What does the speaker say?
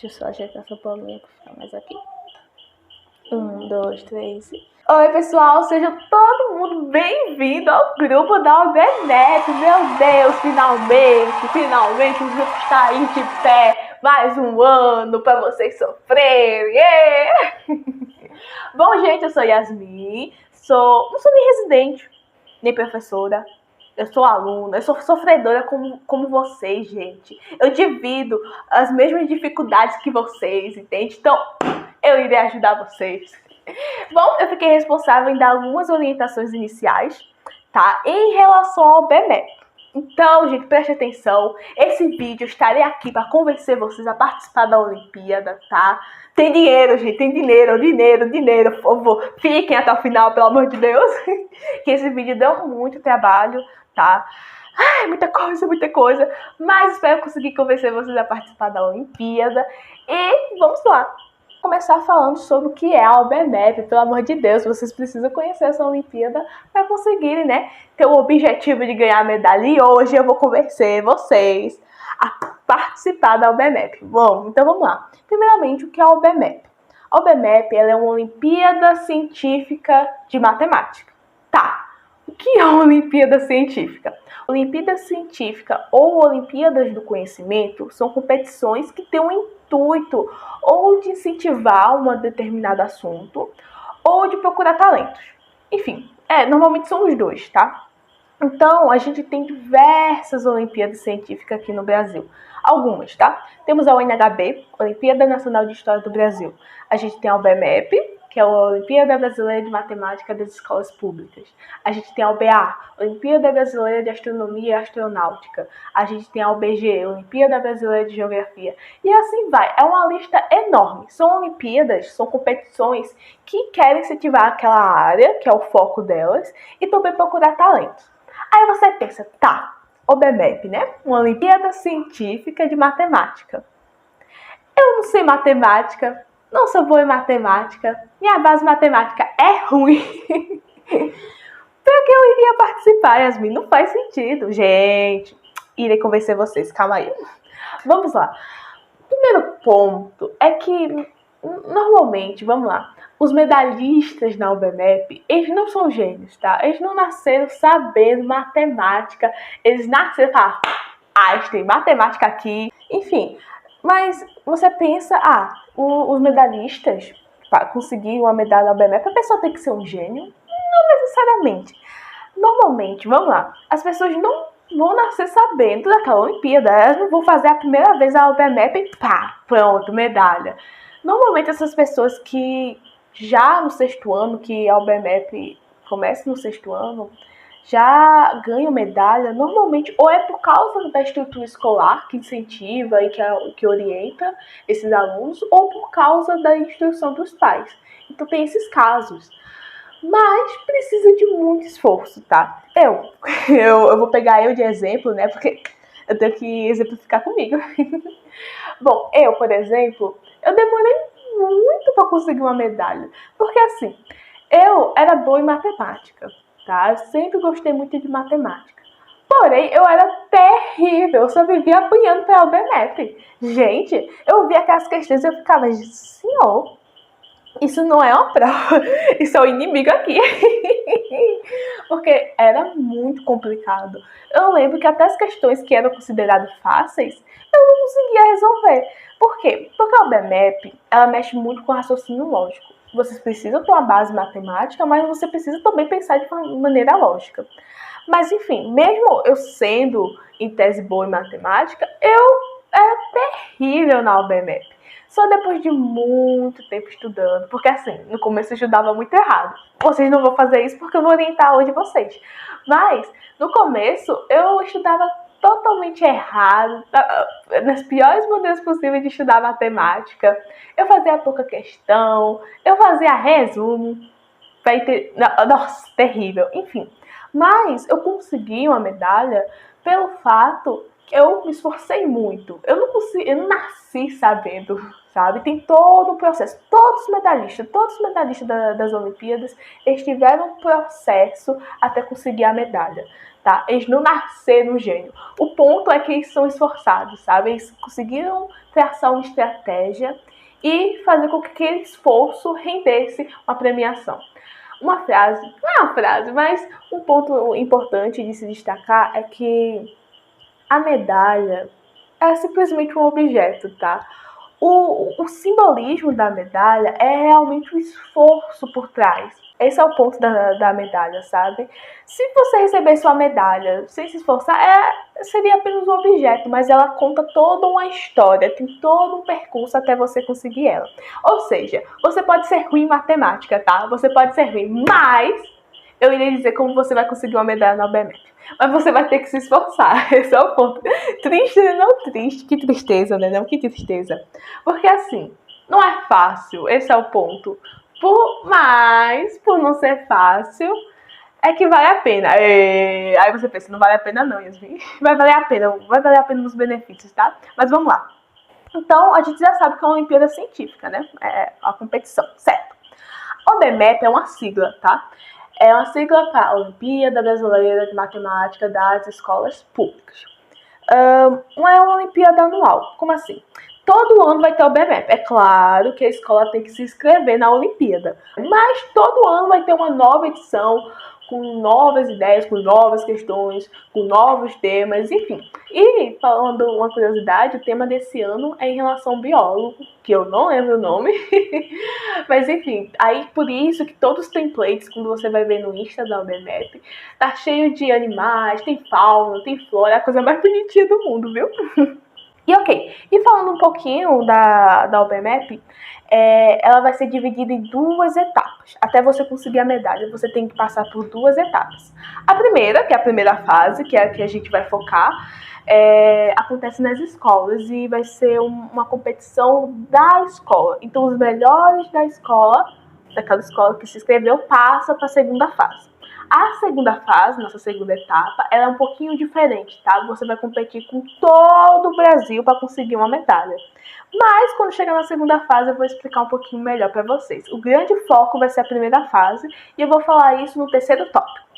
Deixa eu só ajeitar essa palminha pra ficar mais aqui. 1, 2, 3. Oi, pessoal, seja todo mundo bem-vindo ao grupo da OBNet. Meu Deus, finalmente o grupo está aí de pé. Mais um ano para vocês sofrerem. Yeah! Bom, gente, eu sou Yasmin. Não sou nem residente, nem professora. Eu sou aluna, eu sou sofredora como vocês, gente. Eu divido as mesmas dificuldades que vocês, entende? Então, eu irei ajudar vocês. Bom, eu fiquei responsável em dar algumas orientações iniciais, tá? Em relação ao BMEP. Então, gente, preste atenção. Esse vídeo eu estarei aqui para convencer vocês a participar da Olimpíada, tá? Tem dinheiro, gente, tem dinheiro, por favor. Fiquem até o final, pelo amor de Deus. Que esse vídeo deu muito trabalho, tá? Ai, muita coisa. Mas espero conseguir convencer vocês a participar da Olimpíada. E vamos lá. Começar falando sobre o que é a OBMEP. Pelo amor de Deus, vocês precisam conhecer essa Olimpíada para conseguirem, né, ter o objetivo de ganhar a medalha. E hoje eu vou convencer vocês a participar da OBMEP. Bom, então vamos lá. Primeiramente, o que é a OBMEP? A OBMEP ela é uma Olimpíada Científica de Matemática. Tá, o que é uma Olimpíada Científica? Olimpíada Científica ou Olimpíadas do Conhecimento são competições que têm um intuito ou de incentivar um determinado assunto ou de procurar talentos. Enfim, normalmente são os dois, tá? Então, a gente tem diversas Olimpíadas Científicas aqui no Brasil. Algumas, tá? Temos a UNHB, Olimpíada Nacional de História do Brasil. A gente tem a OBMEP, que é a Olimpíada Brasileira de Matemática das Escolas Públicas. A gente tem a OBA, Olimpíada Brasileira de Astronomia e Astronáutica. A gente tem a OBG, Olimpíada Brasileira de Geografia. E assim vai. É uma lista enorme. São Olimpíadas, são competições que querem incentivar aquela área, que é o foco delas, e também procurar talentos. Aí você pensa, tá, OBMEP, né? Uma Olimpíada Científica de Matemática. Eu não sei matemática, não sou boa em matemática, minha base matemática é ruim. Pra que eu iria participar, Yasmin? Não faz sentido. Gente, irei convencer vocês, calma aí. Vamos lá. O primeiro ponto é que, normalmente, vamos lá, os medalhistas na OBMEP, eles não são gênios, tá? Eles não nasceram sabendo matemática, eles nasceram, Einstein, matemática aqui, enfim. Mas você pensa, os medalhistas, para conseguir uma medalha na OBMEP, a pessoa tem que ser um gênio? Não necessariamente. Normalmente, vamos lá, as pessoas não vão nascer sabendo daquela Olimpíada, elas não vão fazer a primeira vez a OBMEP e pronto, medalha. Normalmente essas pessoas que já no sexto ano, que a OBMEP começa no sexto ano, já ganham medalha, normalmente ou é por causa da estrutura escolar que incentiva e que orienta esses alunos, ou por causa da instrução dos pais. Então tem esses casos. Mas precisa de muito esforço, tá? Eu vou pegar eu de exemplo, né? Porque eu tenho que exemplificar comigo. Bom, por exemplo, eu demorei muito para conseguir uma medalha. Porque assim, eu era boa em matemática, tá? Eu sempre gostei muito de matemática. Porém, eu era terrível, eu só vivia apanhando para a OBMEP. Gente, eu via aquelas questões e eu ficava, senhor, isso não é uma prova, isso é o inimigo aqui. Porque era muito complicado. Eu lembro que até as questões que eram consideradas fáceis, eu não conseguia resolver. Por quê? Porque a OBMEP, ela mexe muito com raciocínio lógico. Vocês precisam ter uma base matemática, mas você precisa também pensar de maneira lógica. Mas enfim, mesmo eu sendo em tese boa em matemática, eu era terrível na OBMEP. Só depois de muito tempo estudando, porque assim, no começo eu estudava muito errado. Vocês não vão fazer isso porque eu vou orientar hoje vocês. Mas, no começo, eu estudava totalmente errado, nas piores maneiras possíveis de estudar matemática. Eu fazia pouca questão, eu fazia resumo. Nossa, terrível, enfim. Mas eu consegui uma medalha pelo fato que eu me esforcei muito. Eu não nasci sabendo, sabe? Tem todo o processo. Todos os medalhistas das Olimpíadas, eles tiveram um processo até conseguir a medalha. tá? Eles não nasceram gênio. O ponto é que eles são esforçados, sabe? Eles conseguiram traçar uma estratégia e fazer com que aquele esforço rendesse uma premiação. Uma frase, não é uma frase, mas um ponto importante de se destacar é que a medalha é simplesmente um objeto, tá? O simbolismo da medalha é realmente o esforço por trás. Esse é o ponto da medalha, sabe? Se você recebesse uma medalha sem se esforçar, seria apenas um objeto, mas ela conta toda uma história, tem todo um percurso até você conseguir ela. Ou seja, você pode ser ruim em matemática, tá? Você pode ser ruim, mas eu iria dizer como você vai conseguir uma medalha na OBMEP. Mas você vai ter que se esforçar. Esse é o ponto. Triste, não triste. Que tristeza, né? Não, que tristeza. Porque assim, não é fácil. Esse é o ponto. Mas, por não ser fácil, é que vale a pena. Aí você pensa, não vale a pena não, Yasmin. Vai valer a pena. Vai valer a pena nos benefícios, tá? Mas vamos lá. Então, a gente já sabe que é uma Olimpíada Científica, né? É a competição, certo? OBMEP é uma sigla, tá? É uma sigla para Olimpíada Brasileira de Matemática das Escolas Públicas. Não é uma Olimpíada anual. Como assim? Todo ano vai ter o BMEP. É claro que a escola tem que se inscrever na Olimpíada, mas todo ano vai ter uma nova edição, com novas ideias, com novas questões, com novos temas, enfim. E, falando uma curiosidade, o tema desse ano é em relação ao biólogo, que eu não lembro o nome, mas enfim, aí por isso que todos os templates, quando você vai ver no Insta da UBMEP, tá cheio de animais, tem fauna, tem flora, é a coisa mais bonitinha do mundo, viu? E ok, e falando um pouquinho da UBMEP, ela vai ser dividida em 2 etapas. Até você conseguir a medalha, você tem que passar por 2 etapas. A primeira, que é a primeira fase, que é a que a gente vai focar, acontece nas escolas e vai ser uma competição da escola. Então, os melhores da escola, daquela escola que se inscreveu, passa para a segunda fase. A segunda fase, nossa segunda etapa, ela é um pouquinho diferente, tá? Você vai competir com todo o Brasil para conseguir uma medalha. Mas quando chegar na segunda fase eu vou explicar um pouquinho melhor para vocês. O grande foco vai ser a primeira fase e eu vou falar isso no terceiro tópico.